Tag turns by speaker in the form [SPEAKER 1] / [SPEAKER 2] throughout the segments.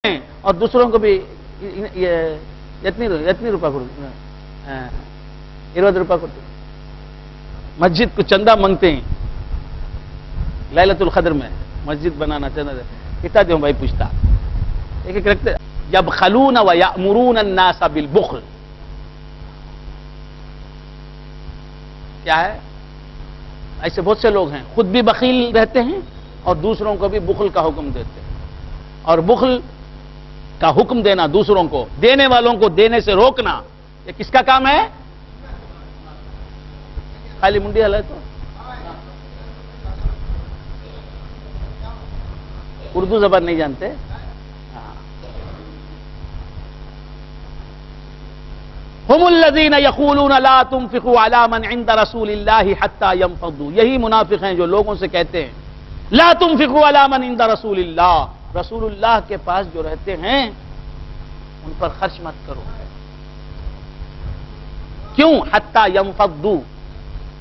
[SPEAKER 1] اور دوسروں کو بھی اتنی روپے کو 20 روپے کو مسجد کو چندہ مانگتے ہیں لیلۃ القدر میں مسجد بنانا چندہ کتنا دوں بھائی پوچھتا ایک ایک رکھتے یبخلون ویأمرون الناس بالبخل کیا ہے ایسے بہت سے لوگ ہیں خود بھی بخیل رہتے ہیں اور دوسروں کو بھی بخل کا حکم دیتے ہیں اور بخل کا حکم دینا دوسروں کو دینے والوں کو دینے سے روکنا یہ کس کا کام ہے خالی منڈی حل ہے تو اردو زبان نہیں جانتے ہم الذین یقولون لا تنفقوا علی من عند رسول اللہ حتی ينفضوا یہی منافق ہیں جو لوگوں سے کہتے ہیں لا تنفقوا علی من عند رسول اللہ رسول اللہ کے پاس جو رہتے ہیں ان پر خرچ مت کرو کیوں حتی ينفضوا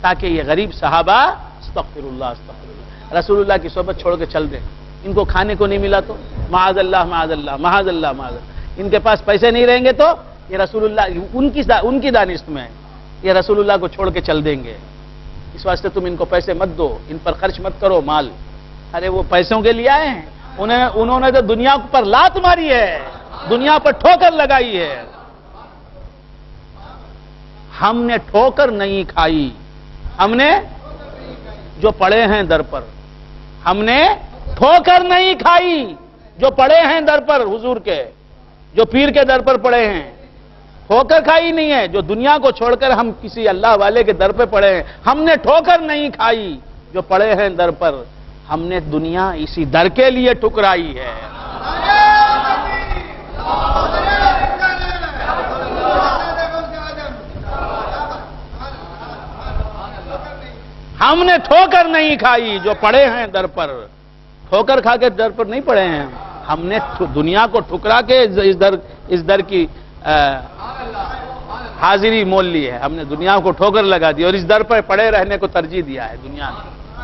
[SPEAKER 1] تاکہ یہ غریب صحابہ استغفر اللہ رسول اللہ کی صحبت چھوڑ کے چل دیں ان کو کھانے کو نہیں ملا تو معاذ اللہ معاذ اللہ معاذ اللہ معاذ اللہ ان کے پاس پیسے نہیں رہیں گے تو یہ رسول اللہ ان کی دانست میں یہ رسول اللہ کو چھوڑ کے چل دیں گے اس واسطے تم ان کو پیسے مت دو ان پر خرچ مت کرو مال ارے وہ پیسوں کے لیے آئے ہیں انہوں نے تو دنیا پر لات ماری ہے دنیا پر ٹھوکر لگائی ہے ہم نے ٹھوکر نہیں کھائی ہم نے جو پڑے ہیں در پر ہم نے ٹھوکر نہیں کھائی جو پڑے ہیں در پر حضور کے جو پیر کے در پر پڑے ہیں ٹھوکر کھائی نہیں ہے جو دنیا کو چھوڑ کر ہم کسی اللہ والے کے در پہ پڑے ہیں ہم نے ٹھوکر نہیں کھائی جو پڑے ہیں در پر ہم نے دنیا اسی در کے لیے ٹکرائی ہے ہم نے ٹھوکر نہیں کھائی جو پڑے ہیں در پر ٹھوکر کھا کے در پر نہیں پڑے ہیں ہم نے دنیا کو ٹھکرا کے اس در کی حاضری مول لی ہے ہم نے دنیا کو ٹھوکر لگا دی اور اس در پر پڑے رہنے کو ترجیح دیا ہے دنیا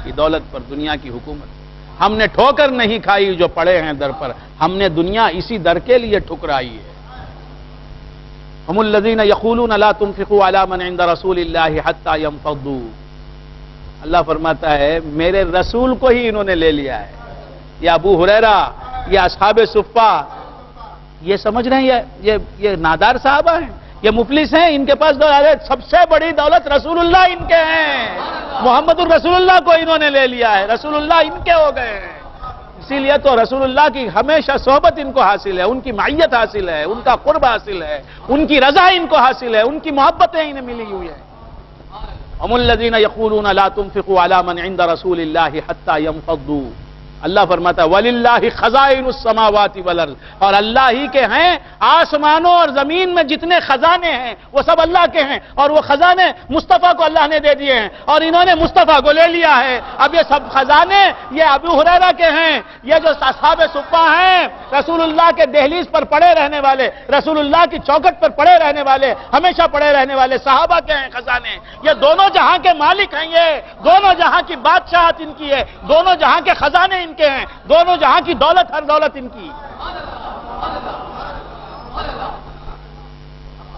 [SPEAKER 1] کی دولت پر دنیا کی حکومت ہم نے ٹھوکر نہیں کھائی جو پڑے ہیں در پر ہم نے دنیا اسی در کے لیے ٹھکرائی ہے ہم الذین یقولون لا تنفقوا علی من عند رسول اللہ حتی ينفضوا اللہ فرماتا ہے میرے رسول کو ہی انہوں نے لے لیا ہے یہ ابو ہریرہ یہ اصحاب صفہ یہ سمجھ رہے ہیں یہ نادار صحابہ ہیں یہ مفلس ہیں ان کے پاس سب سے بڑی دولت رسول اللہ ان کے ہیں محمد الرسول اللہ کو انہوں نے لے لیا ہے رسول اللہ ان کے ہو گئے ہیں اسی لیے تو رسول اللہ کی ہمیشہ صحبت ان کو حاصل ہے ان کی معیت حاصل ہے ان کا قرب حاصل ہے ان کی رضا ان کو حاصل ہے ان کی محبتیں انہیں ملی ہوئی ہیں ہم الذین یقولون لا تنفقوا علی من عند رسول اللہ حتی ينفضوا اللہ فرماتا ہے وَلِلَّهِ خَزَائِنُ السَّمَاوَاتِ وَالْأَرْضِ اور اللہ ہی کے ہیں آسمانوں اور زمین میں جتنے خزانے ہیں وہ سب اللہ کے ہیں اور وہ خزانے مصطفیٰ کو اللہ نے دے دیے ہیں اور انہوں نے مصطفیٰ کو لے لیا ہے اب یہ سب خزانے یہ ابو ہریرہ کے ہیں یہ جو اصحاب صفہ ہیں رسول اللہ کے دہلیز پر پڑے رہنے والے رسول اللہ کی چوکٹ پر پڑے رہنے والے ہمیشہ پڑے رہنے والے صحابہ کے ہیں خزانے یہ دونوں جہاں کے مالک ہیں یہ دونوں جہاں کی بادشاہت ان کی ہے دونوں جہاں کے خزانے ان کے ہیں دونوں جہاں کی دولت ہر دولت ان کی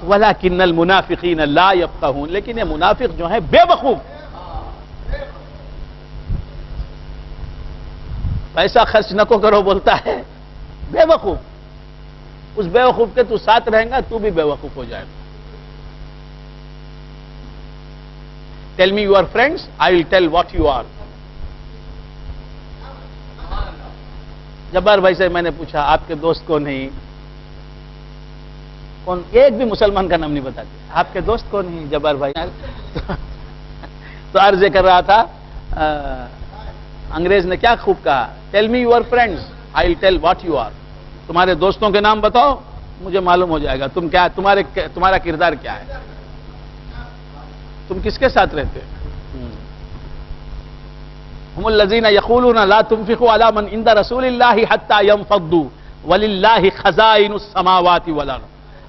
[SPEAKER 1] وَلَكِنَّ الْمُنَافِقِينَ لَا يَفْقَهُونَ لیکن یہ منافق جو ہیں بے وقوف پیسہ خرچ نہ کو کرو بولتا ہے بے وقوف اس بے وقوف کے تو ساتھ رہیں گا تو بھی بے وقوف ہو جائے گا Tell me your friends, I will tell what you are جبار بھائی سے میں نے پوچھا آپ کے دوست کون ہیں کون ایک بھی مسلمان کا نام نہیں بتاتے آپ کے دوست کون ہیں جبار بھائی تو عرض کر رہا تھا انگریز نے کیا خوب کہا tell me your friends I will tell what you are تمہارے دوستوں کے نام بتاؤ مجھے معلوم ہو جائے گا تم کیا تمہارا کردار کیا ہے تم کس کے ساتھ رہتے ہم الذین یقولون لا تنفقوا علی من عند رسول اللہ حتی ينفضوا وللہ خزائن السماوات والارض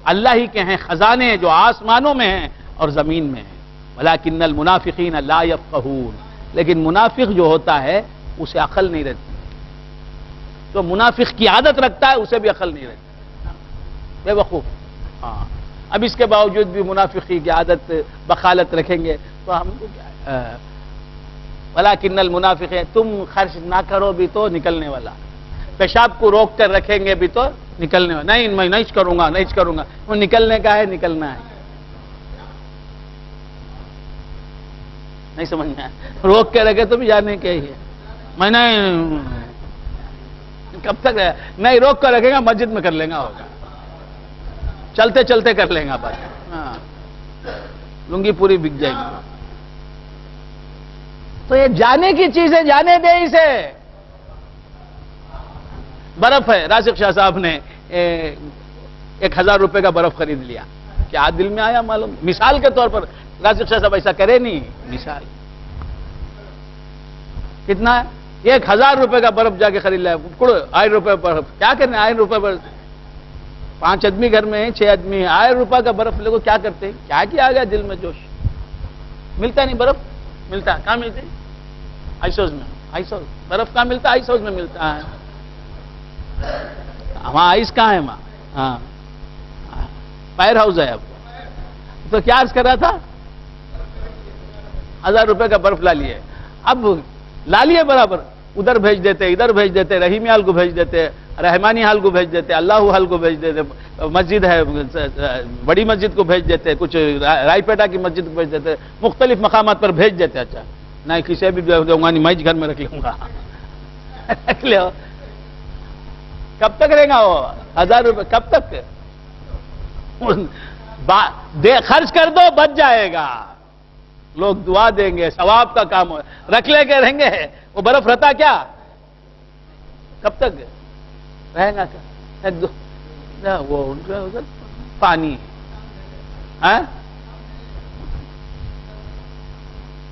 [SPEAKER 1] اللہ ہی کے ہیں خزانے جو آسمانوں میں ہیں اور زمین میں ہیں ولکن المنافقین لا یفقہون لیکن منافق جو ہوتا ہے اسے عقل نہیں رہتی جو منافق کی عادت رکھتا ہے اسے بھی عقل نہیں رہتی، بے وقوف. ہاں اب اس کے باوجود بھی منافقی کی عادت بخالت رکھیں گے تو ہم کو کیا ہے؟ ولیکن المنافقین، تم خرچ نہ کرو بھی تو نکلنے والا، پیشاب کو روک کر رکھیں گے بھی تو نکلنے والا. نہیں میں نہیں کروں گا، نہیں کروں گا، وہ نکلنے کا ہے، نکلنا ہے. نہیں سمجھنا ہے، روک کے رکھے تو بھی جانے کے ہی ہے. میں نہیں، کب تک نہیں روک کر رکھے گا، مسجد میں کر لیں گا، ہوگا چلتے چلتے کر لیں گا بس. ہاں لنگی پوری بک جائے گی. تو یہ جانے کی چیزیں جانے دے اسے. برف ہے، راشق شاہ صاحب نے 1000 روپے کا برف خرید لیا. کیا دل میں آیا معلوم؟ مثال کے طور پر راشق شاہ صاحب ایسا کرے نہیں، مثال. کتنا ہے؟ 1000 روپے کا برف جا کے خرید لیا. 8 روپے برف کیا کرنا ہے؟ 8 روپے برف. 5 آدمی گھر میں ہیں، 6 آدمی ہیں، 8 روپے کا برف لے کو کیا کرتے ہیں؟ کیا آ گیا دل میں جوش؟ ملتا نہیں برف؟ ملتا ہے. کہاں ملتے؟ آئس ہاؤس میں. آئس ہاؤس برف کہاں ملتا ہے؟ آئس ہاؤس میں ملتا ہے. وہاں آئس کہاں ہے؟ وہاں ہاں فائر ہاؤس ہے. اب تو کیا عرض کر رہا تھا؟ 1000 روپے کا برف لا لیے. اب لا لیے برابر، ادھر بھیج دیتے، ادھر بھیج دیتے، رحیمی حال کو بھیج دیتے، رحمانی حال کو بھیج دیتے، اللہ حال کو بھیج دیتے، مسجد ہے بڑی مسجد کو بھیج دیتے، کچھ رائی پیٹا کی مسجد کو بھیج دیتے، مختلف مقامات پر بھیج دیتے. اچھا نہیں کسی بھی دوں گا نہیں، میں گھر میں رکھ لوں گا. رکھ لو. کب تک رہے گا وہ 1000 روپے؟ کب تک؟ خرچ کر دو بچ جائے گا، لوگ دعا دیں گے، ثواب کا کام ہو. رکھ لے کے رہیں گے، وہ برف رہتا کیا؟ کب تک رہے گا؟ وہ ان کا پانی.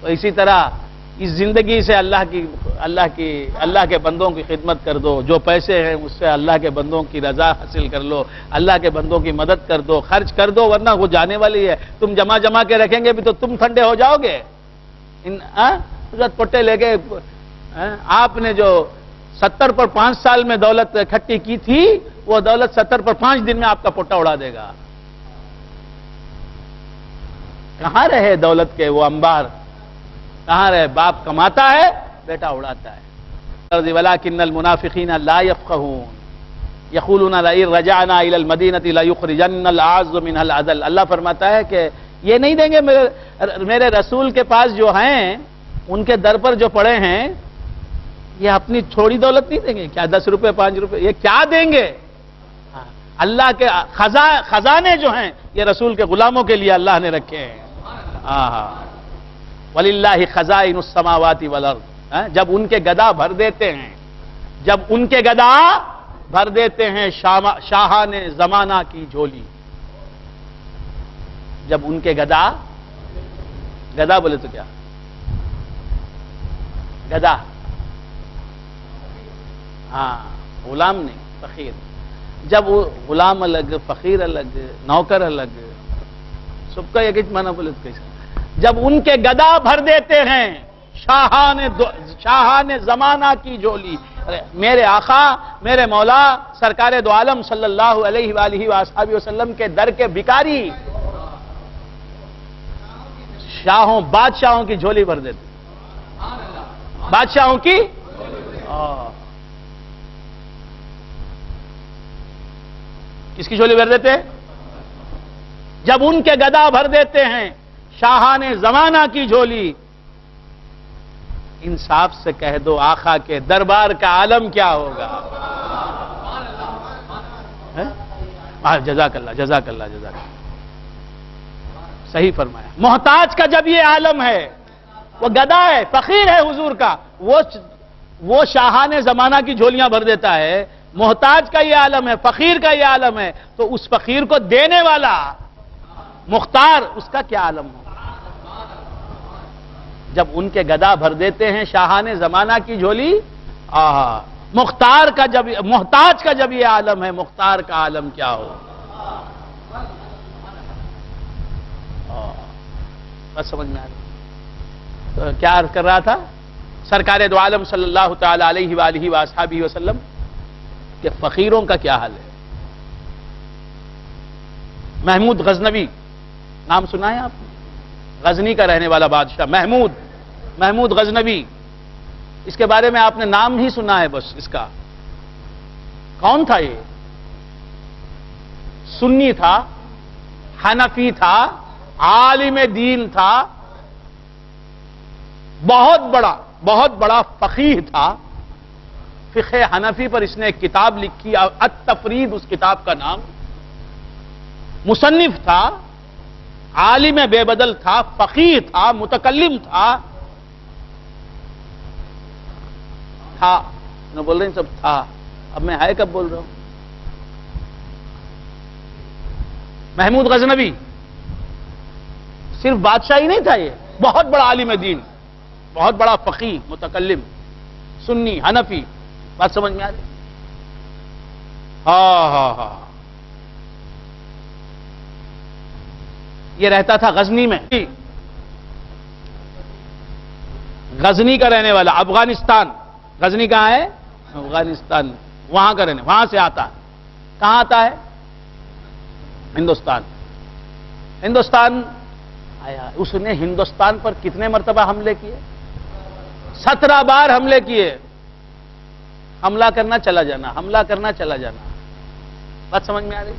[SPEAKER 1] تو اسی طرح اس زندگی سے اللہ کے بندوں کی خدمت کر دو. جو پیسے ہیں اس سے اللہ کے بندوں کی رضا حاصل کر لو، اللہ کے بندوں کی مدد کر دو، خرچ کر دو، ورنہ وہ جانے والی ہے. تم جمع کے رکھیں گے بھی تو تم ٹھنڈے ہو جاؤ گے. پٹے لے کے آپ نے جو 70 پر 5 سال میں دولت اکٹھی کی تھی، وہ دولت 70 پر 5 دن میں آپ کا پٹا اڑا دے گا. کہاں رہے دولت کے وہ انبار؟ کہاں رہے؟ باپ کماتا ہے، بیٹا اڑاتا ہے. وَلَكِنَّ الْمُنَافِقِينَ لَا يَفْقَهُونَ يَقُولُونَ لَئِن رَجَعْنَا إِلَى الْمَدِينَةِ لَيُخْرِجَنَّ الْأَعَزُّ مِنْهَا الْأَذَلَّ. اللہ فرماتا ہے کہ یہ نہیں دیں گے میرے رسول کے پاس جو ہیں، ان کے در پر جو پڑے ہیں، یہ اپنی چھوڑی دولت نہیں دیں گے. کیا 10 روپے 5 روپے یہ کیا دیں گے؟ اللہ کے خزانے جو ہیں یہ رسول کے غلاموں کے لیے اللہ نے رکھے ہیں. وَلِلَّهِ خَزَائِنُ السَّمَاوَاتِ وَالْأَرْضِ. جب ان کے گدا بھر دیتے ہیں، جب ان کے گدا بھر دیتے ہیں شاہان زمانہ کی جھولی. جب ان کے گدا بولے تو کیا؟ گدا، ہاں غلام نہیں، فقیر. جب وہ غلام الگ، فقیر الگ، نوکر الگ، سب کا ایک معنی بولے تو کیسا؟ جب ان کے گدا بھر دیتے ہیں شاہان زمانہ کی جھولی. میرے آقا، میرے مولا سرکار دو عالم صلی اللہ علیہ وآلہ وآلہ وسلم کے در کے بھکاری بادشاہوں کی جھولی بھر دیتے. بادشاہوں کی کس کی جھولی بھر دیتے؟ جب ان کے گدا بھر دیتے ہیں شاہان زمانہ کی جھولی. انصاف سے کہہ دو آقا کے دربار کا عالم کیا ہوگا؟ جزاک اللہ، جزاک اللہ، جزاک اللہ. صحیح فرمایا. محتاج کا جب یہ عالم ہے، وہ گدا ہے، فقیر ہے حضور کا، وہ شاہان زمانہ کی جھولیاں بھر دیتا ہے. محتاج کا یہ عالم ہے، فقیر کا یہ عالم ہے، تو اس فقیر کو دینے والا مختار، اس کا کیا عالم ہو؟ جب ان کے گدا بھر دیتے ہیں شاہان زمانہ کی جھولی. محتاج کا جب یہ عالم ہے، مختار کا عالم کیا ہو؟ بس سمجھ میں آ رہا. تو کیا عرض کر رہا تھا؟ سرکار دو عالم صلی اللہ تعالی علیہ وآلہ وآلہ وسلم کہ فقیروں کا کیا حال ہے۔ محمود غزنوی نام سنا ہے آپ نے؟ غزنی کا رہنے والا بادشاہ محمود غزنوی، اس کے بارے میں آپ نے نام ہی سنا ہے بس اس کا۔ کون تھا یہ؟ سنی تھا، حنفی تھا، عالم دین تھا، بہت بڑا فقیہ تھا۔ فقہ حنفی پر اس نے ایک کتاب لکھی، التفرید اس کتاب کا نام۔ مصنف تھا، عالم بے بدل تھا، فقیہ تھا، متکلم تھا نہ بول رہے ہیں سب تھا، اب میں ہے کب بول رہا ہوں۔ محمود غزنوی صرف بادشاہ ہی نہیں تھا، یہ بہت بڑا عالم دین، بہت بڑا فقیہ، متکلم، سنی، حنفی۔ بات سمجھ میں آ رہی؟ ہاں یہ رہتا تھا غزنی میں، غزنی کا رہنے والا، افغانستان۔ غزنی کہاں ہے؟ افغانستان، وہاں کا رہنے، وہاں سے آتا ہے۔ کہاں آتا ہے؟ ہندوستان آیا۔ اس نے ہندوستان پر کتنے مرتبہ حملے کیے؟ 17 بار حملے کیے۔ حملہ کرنا چلا جانا، حملہ کرنا چلا جانا۔ بات سمجھ میں آ رہی؟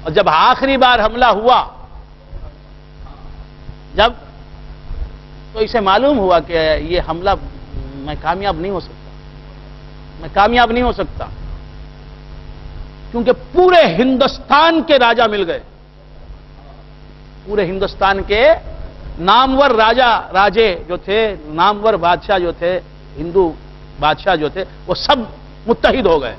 [SPEAKER 1] اور جب آخری بار حملہ ہوا، تو اسے معلوم ہوا کہ یہ حملہ میں کامیاب نہیں ہو سکتا، کیونکہ پورے ہندوستان کے راجا مل گئے، پورے ہندوستان کے نامور راجے جو تھے، نامور بادشاہ جو تھے، ہندو بادشاہ جو تھے، وہ سب متحد ہو گئے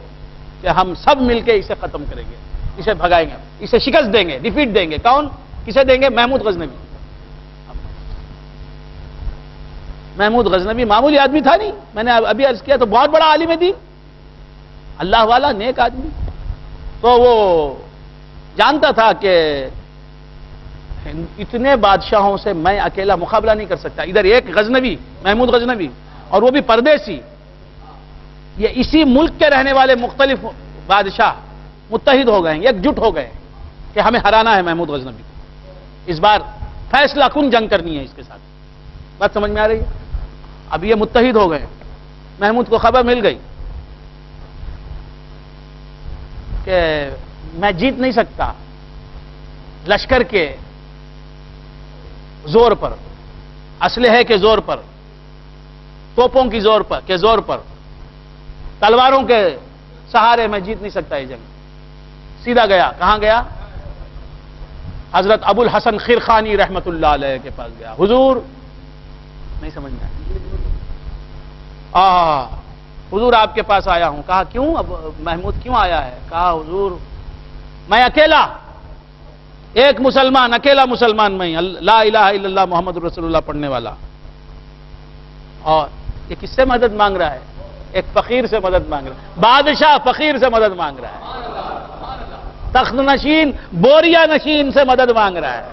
[SPEAKER 1] کہ ہم سب مل کے اسے ختم کریں گے، اسے بھگائیں گے، اسے شکست دیں گے، ڈیفیٹ دیں گے۔ کون؟ کسے دیں گے؟ محمود غزنوی۔ محمود غزنوی معمولی آدمی تھا نہیں، میں نے ابھی عرض کیا، تو بہت بڑا عالم دین، اللہ والا، نیک آدمی۔ تو وہ جانتا تھا کہ اتنے بادشاہوں سے میں اکیلا مقابلہ نہیں کر سکتا۔ ادھر ایک غزنوی، محمود غزنوی، اور وہ بھی پردیسی، یہ اسی ملک کے رہنے والے مختلف بادشاہ متحد ہو گئے، ایک جٹ ہو گئے کہ ہمیں ہرانا ہے محمود غزنوی کو، اس بار فیصلہ کن جنگ کرنی ہے اس کے ساتھ۔ بات سمجھ میں آ رہی ہے؟ اب یہ متحد ہو گئے، محمود کو خبر مل گئی کہ میں جیت نہیں سکتا لشکر کے زور پر، اسلحے کے زور پر، توپوں کی زور پر، تلواروں کے سہارے میں جیت نہیں سکتا یہ جنگ۔ سیدھا گیا، کہاں گیا؟ حضرت ابو الحسن خرخانی رحمت اللہ علیہ کے پاس گیا۔ حضور، نہیں سمجھ میں آیا، حضور آپ کے پاس آیا ہوں۔ کہا کیوں؟ اب محمود کیوں آیا ہے؟ کہا حضور میں اکیلا، ایک مسلمان، اکیلا مسلمان میں، لا الہ الا اللہ محمد رسول اللہ پڑھنے والا، اور یہ کس سے مدد مانگ رہا ہے؟ ایک فقیر سے مدد مانگ رہا ہے، بادشاہ فقیر سے مدد مانگ رہا ہے، تخت نشین، بوریا نشین سے مدد مانگ رہا ہے۔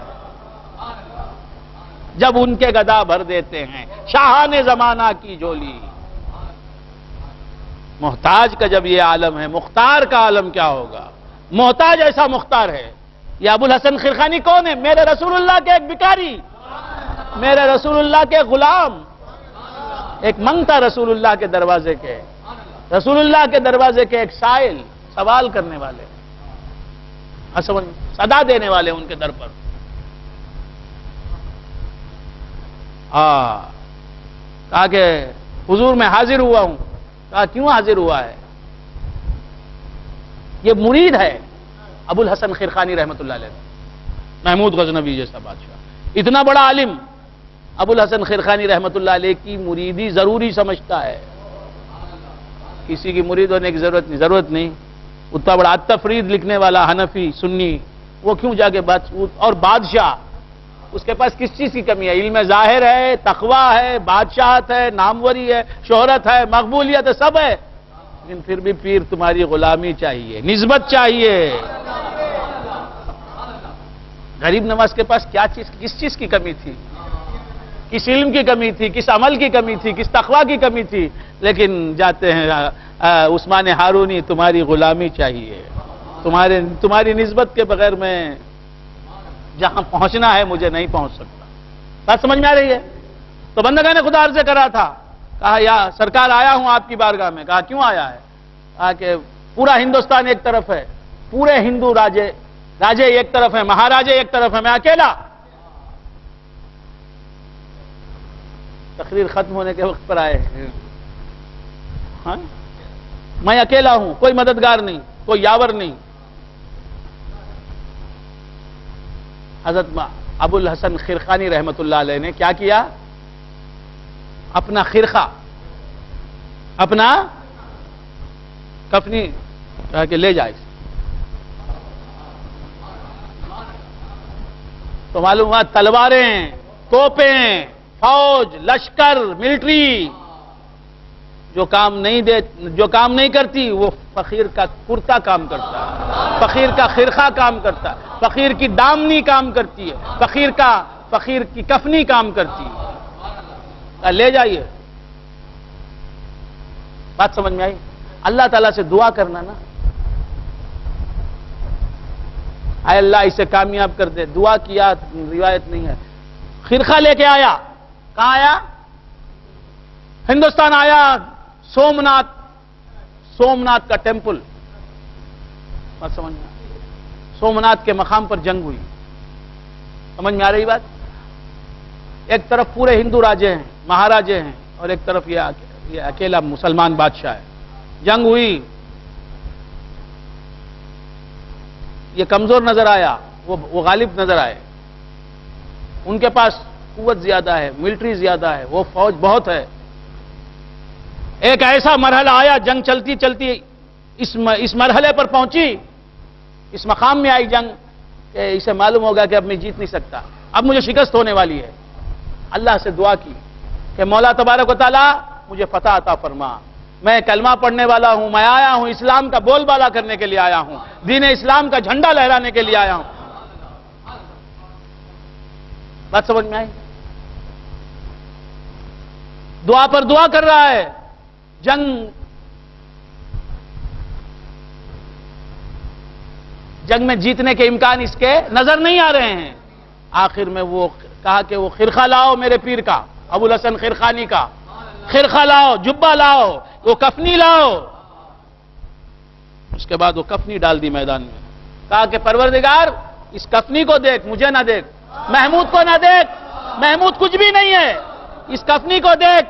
[SPEAKER 1] جب ان کے گدا بھر دیتے ہیں شاہان زمانہ کی جھولی، محتاج کا جب یہ عالم ہے، مختار کا عالم کیا ہوگا؟ محتاج ایسا مختار ہے۔ یہ ابو الحسن خرخانی کون ہے؟ میرے رسول اللہ کے ایک بھکاری، میرے رسول اللہ کے غلام، ایک منگتا رسول اللہ کے دروازے کے، رسول اللہ کے دروازے کے ایک سائل، سوال کرنے والے، صدا دینے والے ان کے در پر۔ کہا کہ حضور میں حاضر ہوا ہوں۔ کہا کیوں حاضر ہوا ہے؟ یہ مرید ہے ابو الحسن خرخانی رحمت اللہ علیہ، محمود غزنوی جیسا بادشاہ، اتنا بڑا عالم، ابو الحسن خرخانی رحمت اللہ علیہ کی مریدی ضروری سمجھتا ہے۔ کسی کی مرید ہونے کی ضرورت نہیں۔ اتنا بڑا التفرید لکھنے والا حنفی سنی، وہ کیوں جا کے اور بادشاہ، اس کے پاس کس چیز کی کمی ہے؟ علم ظاہر ہے، تقوی ہے، بادشاہت ہے، ناموری ہے، شہرت ہے، مقبولیت ہے، سب ہے، لیکن پھر بھی پیر تمہاری غلامی چاہیے، نسبت چاہیے۔ غریب نواز کے پاس کس چیز کی کمی تھی؟ کس علم کی کمی تھی، کس عمل کی کمی تھی، کس تقوی کی کمی تھی، لیکن جاتے ہیں عثمان ہارونی تمہاری غلامی چاہیے، تمہاری نسبت کے بغیر میں جہاں پہنچنا ہے مجھے نہیں پہنچ سکتا۔ بات سمجھ میں آ رہی ہے؟ تو بندگان نے خدا عرض کرا تھا، کہا یا سرکار آیا ہوں آپ کی بارگاہ میں۔ کہا کیوں آیا ہے؟ کہا کہ پورا ہندوستان ایک طرف ہے، پورے ہندو راجے ایک طرف ہیں، مہاراجے ایک طرف ہیں، میں اکیلا۔ تقریر ختم ہونے کے وقت پر آئے، ہاں میں اکیلا ہوں، کوئی مددگار نہیں، کوئی یاور نہیں۔ حضرت ابو الحسن خرقانی رحمت اللہ علیہ نے کیا کیا؟ اپنا خرقہ، اپنا کفنی کہا کہ لے جائے، تو معلوم ہوا تلواریں، توپیں، فوج، لشکر، ملٹری جو کام نہیں کرتی وہ فقیر کا کرتا کام کرتا ہے، فقیر کا خرقہ کام کرتا ہے، فقیر کی دامنی کام کرتی ہے، فقیر کی کفنی کام کرتی ہے۔ لے جائیے۔ بات سمجھ میں آئی؟ اللہ تعالیٰ سے دعا کرنا نا، اے اللہ اسے کامیاب کر دے، دعا کیا روایت نہیں ہے۔ خرقہ لے کے آیا، کہاں آیا؟ ہندوستان آیا، سومناتھ کا ٹیمپل، بات سمجھ میں؟ سومناتھ کے مقام پر جنگ ہوئی، سمجھ میں آ رہی بات؟ ایک طرف پورے ہندو راجے ہیں، مہاراجے ہیں، اور ایک طرف یہ اکیلا مسلمان بادشاہ ہے۔ جنگ ہوئی، یہ کمزور نظر آیا، وہ غالب نظر آئے، ان کے پاس قوت زیادہ ہے، ملٹری زیادہ ہے، وہ فوج بہت ہے۔ ایک ایسا مرحلہ آیا، جنگ چلتی چلتی اس مرحلے پر پہنچی، اس مقام میں آئی جنگ کہ اسے معلوم ہوگا کہ اب میں جیت نہیں سکتا، اب مجھے شکست ہونے والی ہے۔ اللہ سے دعا کی کہ مولا تبارک و تعالی مجھے فتح عطا فرما، میں کلمہ پڑھنے والا ہوں، میں آیا ہوں اسلام کا بول بالا کرنے کے لیے آیا ہوں، دین اسلام کا جھنڈا لہرانے کے لیے آیا ہوں۔ بات سمجھ میں آئی؟ دعا پر دعا کر رہا ہے، جنگ میں جیتنے کے امکان اس کے نظر نہیں آ رہے ہیں۔ آخر میں وہ کہا کہ وہ خرقہ لاؤ میرے پیر کا، ابو الحسن خرقانی کا خرقہ لاؤ، جبہ لاؤ، وہ کفنی لاؤ۔ اس کے بعد وہ کفنی ڈال دی میدان میں، کہا کہ پروردگار اس کفنی کو دیکھ، مجھے نہ دیکھ، محمود کو نہ دیکھ، محمود کچھ بھی نہیں ہے، اس کفنی کو دیکھ،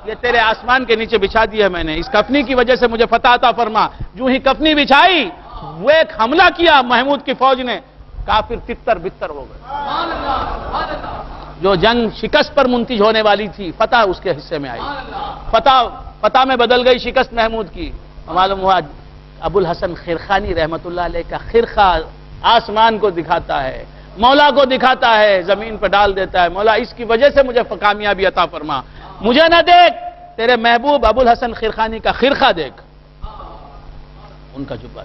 [SPEAKER 1] یہ تیرے آسمان کے نیچے بچھا دی ہے میں نے، اس کفنی کی وجہ سے مجھے فتح عطا فرما۔ جو ہی کفنی بچھائی، وہ ایک حملہ کیا محمود کی فوج نے، کافر تتر بتر ہو گئے۔ جو جنگ شکست پر منتج ہونے والی تھی، فتح اس کے حصے میں آئی، فتح میں بدل گئی شکست محمود کی۔ معلوم ہوا ابو الحسن خرقانی رحمت اللہ علیہ کا خرقہ آسمان کو دکھاتا ہے، مولا کو دکھاتا ہے، زمین پر ڈال دیتا ہے، مولا اس کی وجہ سے مجھے کامیابی عطا فرما، مجھے نہ دیکھ، تیرے محبوب ابو الحسن خرقانی کا خرقہ دیکھ، ان کا جبہ۔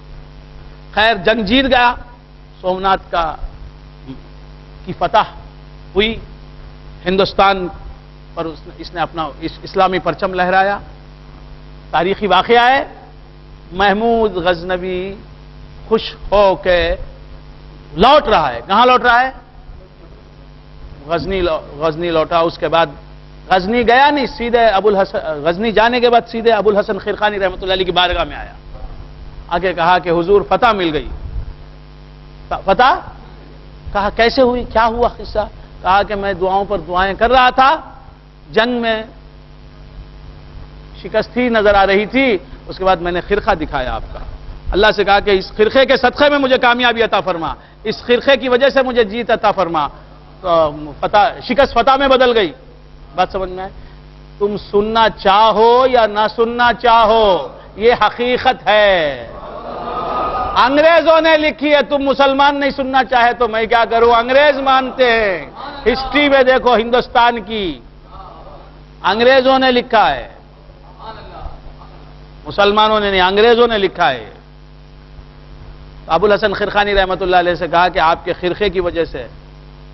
[SPEAKER 1] خیر جنگ جیت گیا، سومناتھ کی فتح ہوئی، ہندوستان پر اس نے اپنا اسلامی پرچم لہرایا۔ تاریخی واقعہ ہے، محمود غزنوی خوش ہو کے لوٹ رہا ہے۔ کہاں لوٹ رہا ہے؟ غزنی لوٹا۔ اس کے بعد غزنی گیا نہیں، سیدھے غزنی جانے کے بعد سیدھے ابو الحسن خرقانی رحمت اللہ علیہ کی بارگاہ میں آیا، آگے کہا کہ حضور فتح مل گئی۔ فتح؟ کہا کیسے ہوئی، کیا ہوا قصہ؟ کہا کہ میں دعاؤں پر دعائیں کر رہا تھا، جنگ میں شکست ہی نظر آ رہی تھی، اس کے بعد میں نے خرقہ دکھایا آپ کا، اللہ سے کہا کہ اس خرقے کے صدقے میں مجھے کامیابی عطا فرما، اس خرقے کی وجہ سے مجھے جیت عطا فرما، تو شکست فتح میں بدل گئی۔ بات سمجھ میں آئے؟ تم سننا چاہو یا نہ سننا چاہو، یہ حقیقت ہے، انگریزوں نے لکھی ہے، تم مسلمان نہیں سننا چاہے تو میں کیا کروں، انگریز مانتے ہیں، ہسٹری میں دیکھو ہندوستان کی، انگریزوں نے لکھا ہے، مسلمانوں نے نہیں، انگریزوں نے لکھا ہے۔ ابو الحسن خرقانی رحمت اللہ علیہ سے کہا کہ آپ کے خرقے کی وجہ سے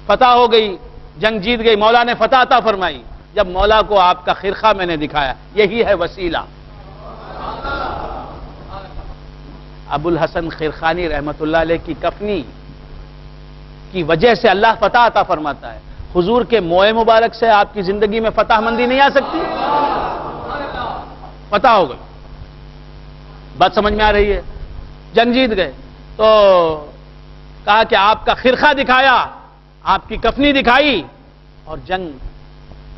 [SPEAKER 1] فتح ہو گئی، جنگ جیت گئی، مولا نے فتح عطا فرمائی. جب مولا کو آپ کا خرقہ میں نے دکھایا، یہی ہے وسیلہ. ابو الحسن خرقانی رحمت اللہ علیہ کی کفنی کی وجہ سے اللہ فتح عطا فرماتا ہے. حضور کے موئے مبارک سے آپ کی زندگی میں فتح مندی نہیں آ سکتی؟ فتح ہو گئی. بات سمجھ میں آ رہی ہے؟ جنگ جیت گئے تو کہا کہ آپ کا خرقہ دکھایا، آپ کی کفنی دکھائی اور جنگ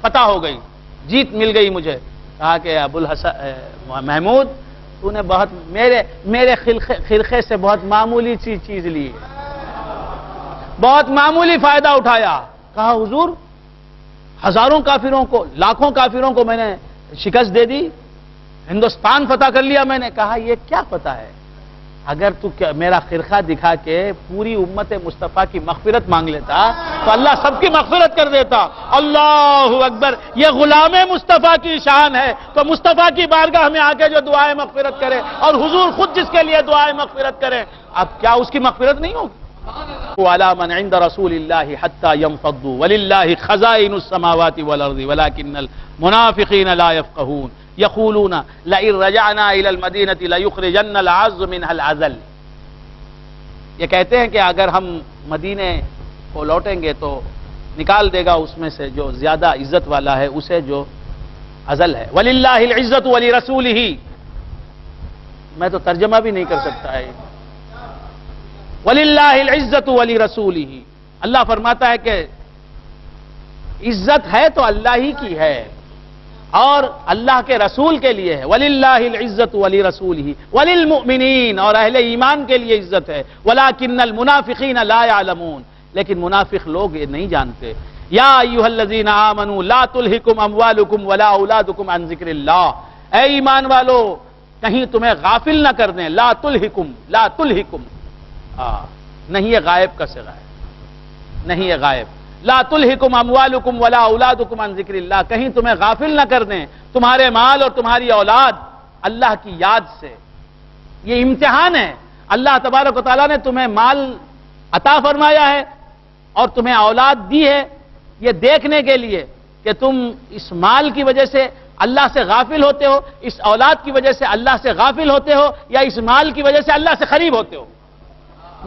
[SPEAKER 1] فتح ہو گئی، جیت مل گئی مجھے. کہا کہ ابو الحسن محمود، تو نے بہت میرے خرقے سے بہت معمولی چیز لی، بہت معمولی فائدہ اٹھایا. کہا حضور ہزاروں کافروں کو، لاکھوں کافروں کو میں نے شکست دے دی، ہندوستان فتح کر لیا میں نے. کہا یہ کیا پتہ ہے، اگر تو میرا خرقہ دکھا کے پوری امت مصطفیٰ کی مغفرت مانگ لیتا تو اللہ سب کی مغفرت کر دیتا. اللہ اکبر، یہ غلام مصطفیٰ کی شان ہے. تو مصطفیٰ کی بارگاہ میں آ کے جو دعائیں مغفرت کرے اور حضور خود جس کے لیے دعائیں مغفرت کرے، اب کیا اس کی مغفرت نہیں ہوگی؟ وَعَلَى مَنْ عِنْدَ رَسُولِ اللَّهِ حَتَّى يَنْفَضُّوا وَلِلَّهِ خَزَائِنُ السَّمَاوَاتِ وَالْأَرْضِ وَلَكِنَّ الْمُنَافِقِينَ لَا يَفْقَهُونَ يَقُولُونَ لَئِن رَجَعْنَا إِلَى الْمَدِينَةِ لَيُخْرِجَنَّ الْأَعَزُّ مِنْهَا الْأَذَلَّ. یہ کہتے ہیں کہ اگر ہم مدینے کو لوٹیں گے تو نکال دے گا اس میں سے جو زیادہ عزت والا ہے اسے جو اذل ہے. وَلِلَّهِ الْعِزَّةُ وَلِرَسُولِهِ. میں تو ترجمہ بھی نہیں کر سکتا ہے. وَلِلَّهِ الْعِزَّةُ وَلِرَسُولِهِ. اللہ فرماتا ہے کہ عزت ہے تو اللہ ہی کی ہے اور اللہ کے رسول کے لیے ہے. وَلِلَّهِ الْعِزَّةُ وَلِرَسُولِهِ وَلِلْمُؤْمِنِينَ. اور اہل ایمان کے لیے عزت ہے. وَلَكِنَّ الْمُنَافِقِينَ لَا يَعْلَمُونَ. لیکن منافق لوگ یہ نہیں جانتے. یا ایھا الذین آمنوا لا تلہکم اموالکم ولا اولادکم عن ذکر اللہ. اے ایمان والو، کہیں تمہیں غافل نہ کر دیں. لا تلہکم، لا تلہکم، نہیں یہ غائب کا صیغہ ہے، نہیں یہ غائب. لا تلہکم اموالکم ولا اولادکم عن ذکر اللہ. کہیں تمہیں غافل نہ کر دیں تمہارے مال اور تمہاری اولاد اللہ کی یاد سے. یہ امتحان ہے. اللہ تبارک و تعالیٰ نے تمہیں مال عطا فرمایا ہے اور تمہیں اولاد دی ہے یہ دیکھنے کے لیے کہ تم اس مال کی وجہ سے اللہ سے غافل ہوتے ہو، اس اولاد کی وجہ سے اللہ سے غافل ہوتے ہو، یا اس مال کی وجہ سے اللہ سے قریب ہوتے ہو.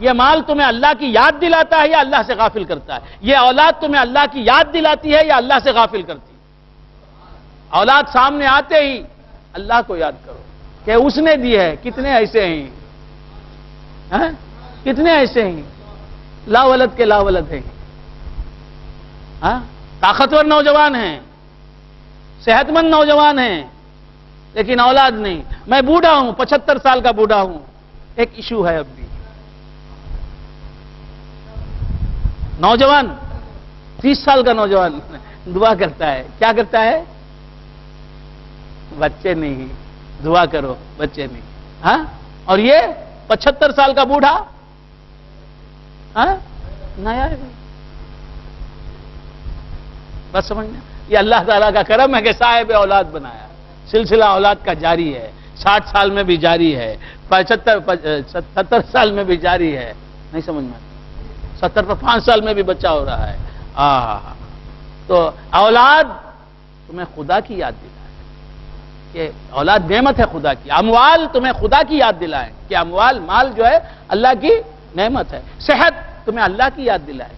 [SPEAKER 1] یہ مال تمہیں اللہ کی یاد دلاتا ہے یا اللہ سے غافل کرتا ہے؟ یہ اولاد تمہیں اللہ کی یاد دلاتی ہے یا اللہ سے غافل کرتی ہے؟ اولاد سامنے آتے ہی اللہ کو یاد کرو کہ اس نے دی ہے. کتنے ایسے ہیں، کتنے ایسے ہیں لا ولد کے لا ولد ہیں. طاقتور نوجوان ہیں، صحت مند نوجوان ہیں، لیکن اولاد نہیں. میں بوڑھا ہوں، 75 سال کا بوڑھا ہوں. ایک ایشو ہے اب بھی. نوجوان 30 سال کا نوجوان دعا کرتا ہے. کیا کرتا ہے؟ بچے نہیں، دعا کرو بچے نہیں. اور یہ 75 سال کا بوڑھا نیا ہے. بس سمجھنا، یہ اللہ تعالیٰ کا کرم ہے کہ صاحب اولاد بنایا. سلسلہ اولاد کا جاری ہے. 60 سال میں بھی جاری ہے، 70 سال میں بھی جاری ہے. نہیں سمجھ میں؟ 70 پر 5 سال میں بھی بچہ ہو رہا ہے. تو اولاد تمہیں خدا کی یاد دلائے کہ اولاد نعمت ہے خدا کی. اموال تمہیں خدا کی یاد دلائیں کہ اموال، مال جو ہے اللہ کی نعمت ہے. صحت تمہیں اللہ کی یاد دلائے.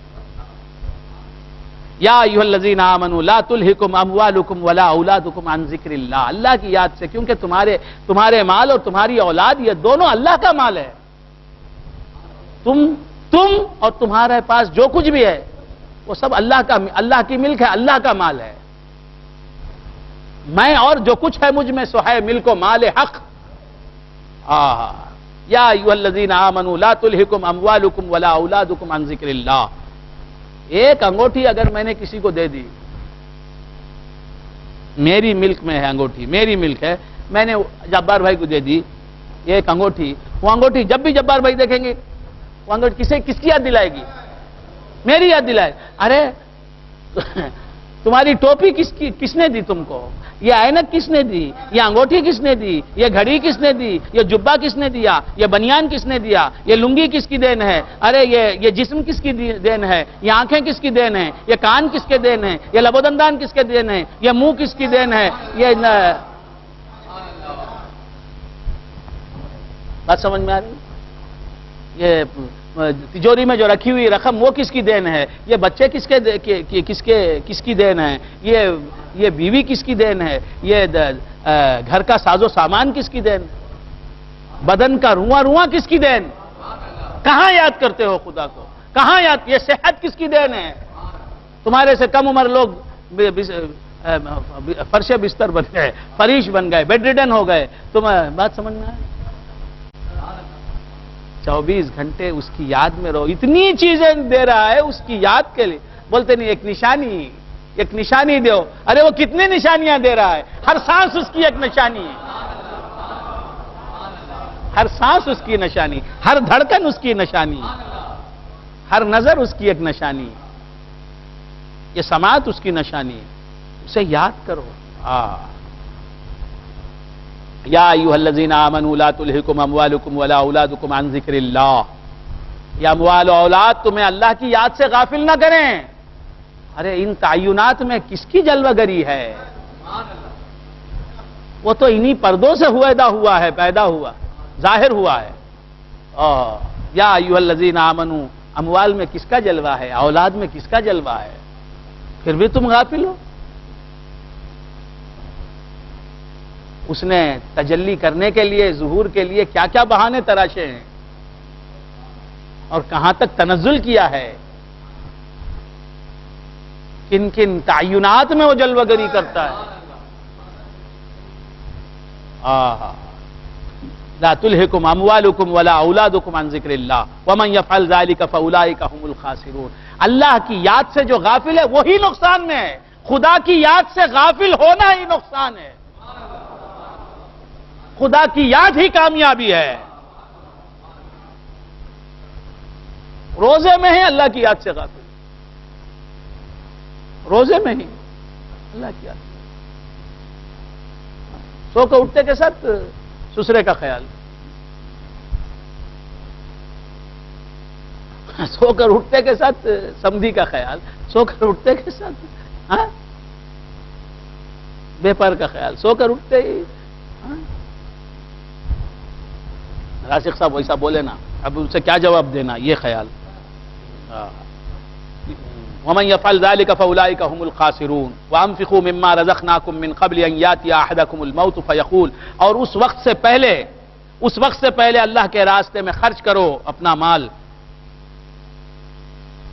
[SPEAKER 1] یا ایھا الذین آمنوا لا تلہکم اموالکم ولا اولادکم عن ذکر اللہ. اللہ کی یاد سے، کیونکہ تمہارے مال اور تمہاری اولاد یہ دونوں اللہ کا مال ہے. تم اور تمہارے پاس جو کچھ بھی ہے وہ سب اللہ کی ملک ہے، اللہ کا مال ہے. میں اور جو کچھ ہے مجھ میں سو ہے ملک و مال حق. یا ایھا الذین آمنوا لا تلہکم اموالکم ولا اولادکم عن ذکر اللہ. ایک انگوٹھی اگر میں نے کسی کو دے دی، میری ملک میں ہے انگوٹھی، میری ملک ہے، میں نے جبار بھائی کو دے دی ایک انگوٹھی. وہ انگوٹھی جب بھی جبار بھائی دیکھیں گے وہ انگوٹھی کس کی یاد دلائے گی؟ میری یاد دلائے. ارے تمہاری ٹوپی کس نے دی تم کو؟ یہ اینک کس نے دی؟ یہ انگوٹھی کس نے دی؟ یہ گھڑی کس نے دی؟ یہ جبہ کس نے دیا؟ یہ بنیان کس نے دیا؟ یہ لنگی کس کی دین ہے؟ ارے یہ جسم کس کی دین ہے؟ یہ آنکھیں کس کی دین ہے؟ یہ کان کس کے دین ہے؟ یہ لب و دندان کس کے دین ہے؟ یہ منہ کس کی دین ہے؟ یہ بات سمجھ میں آ رہی؟ یہ تجوری میں جو رکھی ہوئی رقم وہ کس کی دین ہے؟ یہ بچے کس کی دین ہے؟ یہ بیوی کس کی دین ہے؟ یہ گھر کا ساز و سامان کس کی دین؟ بدن کا رواں کس کی دین؟ کہاں یاد کرتے ہو خدا کو؟ کہاں یاد؟ یہ صحت کس کی دین ہے؟ تمہارے سے کم عمر لوگ فرش بستر بن گئے، فریش بن گئے، بیڈ ریڈن ہو گئے. تمہیں بات سمجھ میں آئے؟ 24 گھنٹے اس کی یاد میں رہو. اتنی چیزیں دے رہا ہے اس کی یاد کے لیے. بولتے نہیں ایک نشانی دو. ارے وہ کتنے نشانیاں دے رہا ہے؟ ہر سانس اس کی ایک نشانی ہے. ہر سانس اس کی نشانی، ہر دھڑکن اس کی نشانی، ہر نظر اس کی ایک نشانی، یہ سماعت اس کی نشانی ہے. اسے یاد کرو. یا ایھا الذین آمنوا لا تلہکم اموالکم ولا اولادکم عن ذکر اللہ. یا اموال و اولاد تمہیں اللہ کی یاد سے غافل نہ کریں. ارے ان تعینات میں کس کی جلوہ گری ہے؟ وہ تو انہی پردوں سے پیدا ہوا ظاہر ہوا ہے. یا ایھا الذین آمنوا، اموال میں کس کا جلوہ ہے؟ اولاد میں کس کا جلوہ ہے؟ پھر بھی تم غافل ہو. اس نے تجلی کرنے کے لیے، ظہور کے لیے کیا کیا بہانے تراشے ہیں اور کہاں تک تنزل کیا ہے. کن کن تعینات میں وہ جلوہ گری کرتا ہے. لا تلہکم اموالکم ولا اولادکم عن ذکر اللہ ومن یفعل ذلک فاولئک هم الخاسرون. اللہ کی یاد سے جو غافل ہے وہی نقصان میں ہے. خدا کی یاد سے غافل ہونا ہی نقصان ہے. خدا کی یاد ہی کامیابی ہے. روزے میں ہی اللہ کی یاد سے غافل، روزے میں ہی اللہ کی یاد. سو کر اٹھتے کے ساتھ سسرے کا خیال، سو کر اٹھتے کے ساتھ سمدھی کا خیال، سو کر اٹھتے کے ساتھ بے پر کا خیال، سو کر اٹھتے ہی. راشق صاحب ویسا بولے نا، اب ان سے کیا جواب دینا؟ یہ خیال. وَمَنْ يَفْعَلْ ذَلِكَ فَأُولَئِكَ هُمُ الْخَاسِرُونَ وَأَنْفِقُوا مِمَّا رَزَقْنَاكُمْ مِنْ قَبْلِ أَنْ يَأْتِيَ أَحَدَكُمُ الْمَوْتُ فَيَقُولُ، اور اس وقت سے پہلے اللہ کے راستے میں خرچ کرو اپنا مال.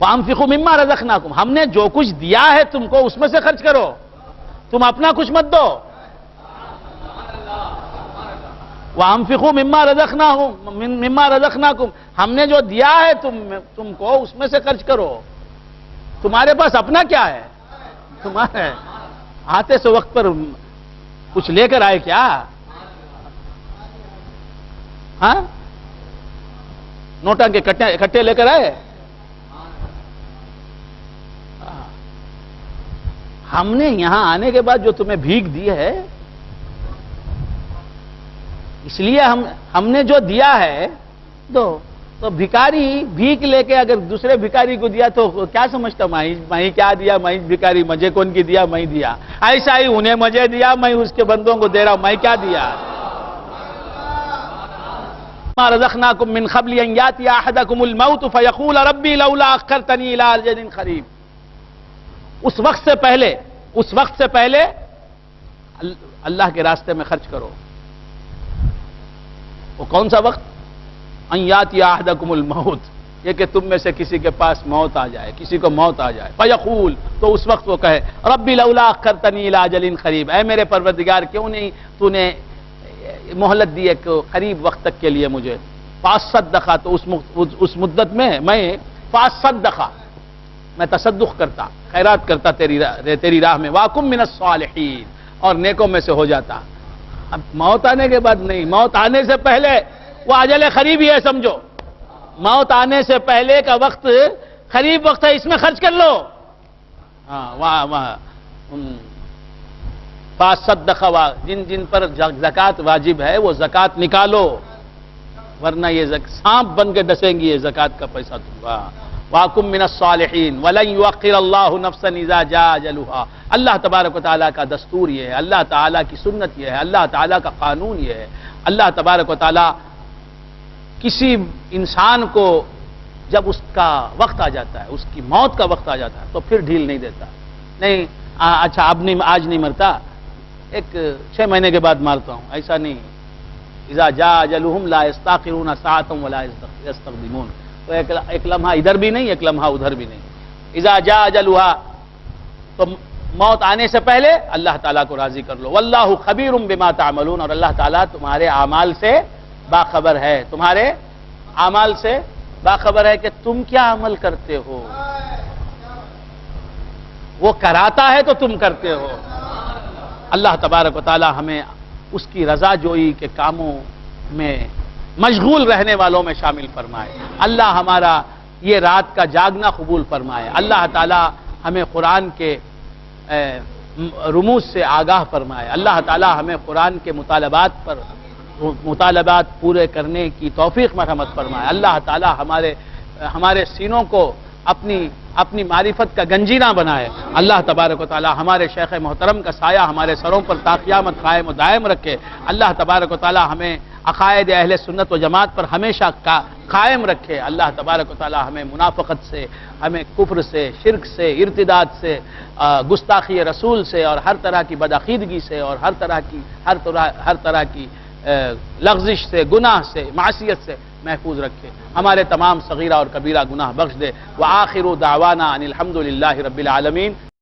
[SPEAKER 1] وَأَنْفِقُوا مِمَّا رَزَقْنَاكُمْ، ہم نے جو کچھ دیا ہے تم کو اس میں سے خرچ کرو، تم اپنا کچھ مت دو. وَأَنْفِقُوا مِمَّا رَزَقْنَاكُمْ، ہم نے جو دیا ہے تم کو اس میں سے خرچ کرو. تمہارے پاس اپنا کیا ہے؟ تمہارے آتے سے وقت پر کچھ لے کر آئے کیا؟ ہاں، نوٹاں کے کٹے لے کر آئے؟ ہم نے یہاں آنے کے بعد جو تمہیں بھیک دی ہے، اس لیے ہم نے جو دیا ہے تو بھکاری بھیک لے کے اگر دوسرے بھکاری کو دیا تو کیا سمجھتا؟ میں کیا دیا؟ میں بھکاری مجھے کون کی دیا؟ میں دیا. ایسا ہی انہیں مجھے دیا، میں اس کے بندوں کو دے رہا ہوں. میں کیا دیا؟ مَا رَزَقْنَاكُمْ مِنْ قَبْلِ أَنْ يَأْتِيَ أَحَدَكُمُ الْمَوْتُ فَيَقُولَ رَبِّي لَوْلَا أَخَّرْتَنِي إِلَىٰ أَجَلٍ قَرِيبٍ. اس وقت سے پہلے اللہ کے راستے میں خرچ کرو. وہ کون سا وقت؟ ان یاتی احدکم الموت، یہ کہ تم میں سے کسی کے پاس موت آ جائے، کسی کو موت آ جائے. فیقول، تو اس وقت وہ کہے ربی لولا اخرتنی الی اجل قریب، اے میرے پروردگار کیوں نہیں تو نے مہلت دی ایک قریب وقت تک کے لیے مجھے. فاصدقا، تو اس مدت میں میں فاصدقا، میں تصدق کرتا، خیرات کرتا تیری راہ میں. واکم من الصالحین، اور نیکوں میں سے ہو جاتا. اب موت آنے کے بعد نہیں، موت آنے سے پہلے وہ اجل قریب ہی ہے سمجھو. موت آنے سے پہلے کا وقت قریب وقت ہے، اس میں خرچ کر لو. فَصَدَّقَ جن جن پر زکوٰۃ واجب ہے وہ زکوٰۃ نکالو، ورنہ یہ سانپ بن کے ڈسیں گی یہ زکوٰۃ کا پیسہ تم کا۔ وَأَكُن مِّنَ الصَّالِحِينَ وَلَن يُؤَخِّرَ اللَّهُ نَفْسًا إِذَا جَاءَ أَجَلُهَا۔ اللہ تبارک و تعالیٰ کا دستور یہ ہے، اللہ تعالیٰ کی سنت یہ ہے، اللہ تعالیٰ کا قانون یہ ہے۔ اللہ تبارک و تعالیٰ کسی انسان کو جب اس کا وقت آ جاتا ہے، اس کی موت کا وقت آ جاتا ہے تو پھر ڈھیل نہیں دیتا، نہیں اچھا اب نہیں، آج نہیں مرتا، ایک 6 مہینے کے بعد مارتا ہوں، ایسا نہیں۔ اذا جاء اجلهم لا يستاخرون ساعة ولا يستقدمون، تو ایک لمحہ ادھر بھی نہیں، ایک لمحہ ادھر بھی نہیں۔ اذا جاء اجلها، تو موت آنے سے پہلے اللہ تعالیٰ کو راضی کر لو۔ واللہ خبیر بما تعملون، اور اللہ تعالیٰ تمہارے اعمال سے باخبر ہے، تمہارے اعمال سے باخبر ہے کہ تم کیا عمل کرتے ہو، وہ کراتا ہے تو تم کرتے ہو۔ اللہ تبارک و تعالی ہمیں اس کی رضا جوئی کے کاموں میں مشغول رہنے والوں میں شامل فرمائے۔ اللہ ہمارا یہ رات کا جاگنا قبول فرمائے۔ اللہ تعالی ہمیں قرآن کے رموز سے آگاہ فرمائے۔ اللہ تعالی ہمیں قرآن کے مطالبات پورے کرنے کی توفیق مرحمت فرمائے۔ اللہ تعالی ہمارے سینوں کو اپنی معرفت کا گنجینہ بنائے۔ اللہ تبارک و تعالی ہمارے شیخ محترم کا سایہ ہمارے سروں پر تا قیامت قائم و دائم رکھے۔ اللہ تبارک و تعالی ہمیں عقائد اہل سنت و جماعت پر ہمیشہ قائم رکھے۔ اللہ تبارک و تعالی ہمیں منافقت سے، ہمیں کفر سے، شرک سے، ارتداد سے، گستاخی رسول سے، اور ہر طرح کی بدعقیدگی سے، اور ہر طرح کی لغزش سے، گناہ سے، معصیت سے محفوظ رکھے۔ ہمارے تمام صغیرہ اور کبیرہ گناہ بخش دے۔ وآخر دعوانا ان الحمد للہ رب العالمین۔